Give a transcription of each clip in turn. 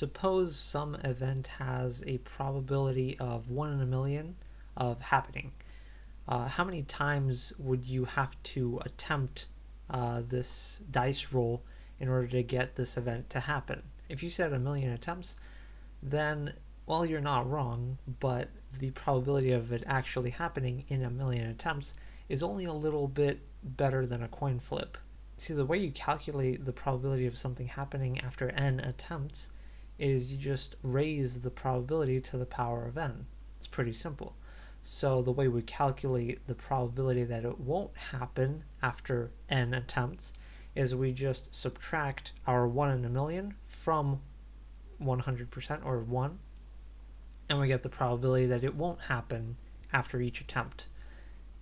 suppose some event has a probability of 1 in a million of happening. How many times would you have to attempt this dice roll in order to get this event to happen? If you said a million attempts, then, well, you're not wrong, but the probability of it actually happening in a million attempts is only a little bit better than a coin flip. See, the way you calculate the probability of something happening after n attempts is you just raise the probability to the power of n. It's pretty simple. So the way we calculate the probability that it won't happen after n attempts is we just subtract our 1 in a million from 100% or 1, and we get the probability that it won't happen after each attempt.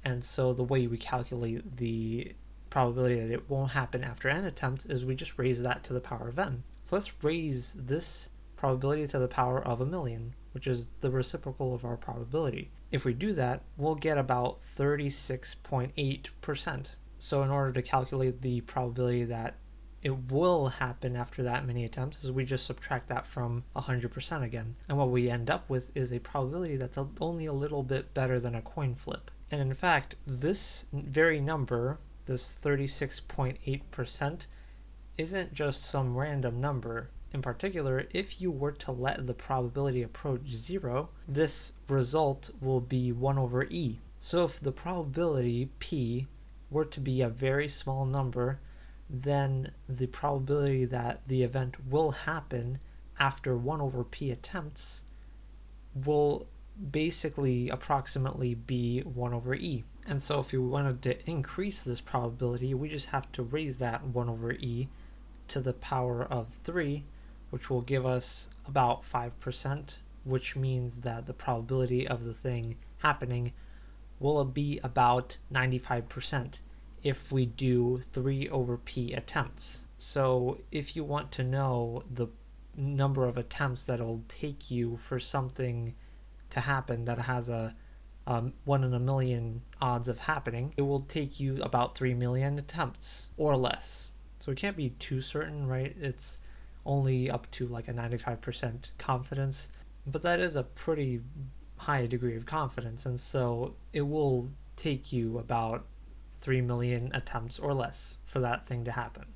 And so the way we calculate the probability that it won't happen after n attempts is we just raise that to the power of n. So let's raise this probability to the power of a million, which is the reciprocal of our probability. If we do that, we'll get about 36.8%. So in order to calculate the probability that it will happen after that many attempts is we just subtract that from 100% again. And what we end up with is a probability that's only a little bit better than a coin flip. And in fact, this very number, this 36.8%, isn't just some random number. In particular, if you were to let the probability approach 0, this result will be 1 over e. So if the probability p were to be a very small number, then the probability that the event will happen after 1 over p attempts will basically approximately be 1 over e. And so if you wanted to increase this probability, we just have to raise that 1 over e to the power of 3, which will give us about 5%, which means that the probability of the thing happening will be about 95% if we do 3 over p attempts. So if you want to know the number of attempts that it'll take you for something to happen that has a 1 in a million odds of happening, it will take you about 3 million attempts or less. So we can't be too certain, right? It's only up to like a 95% confidence, but that is a pretty high degree of confidence, and so it will take you about 3 million attempts or less for that thing to happen.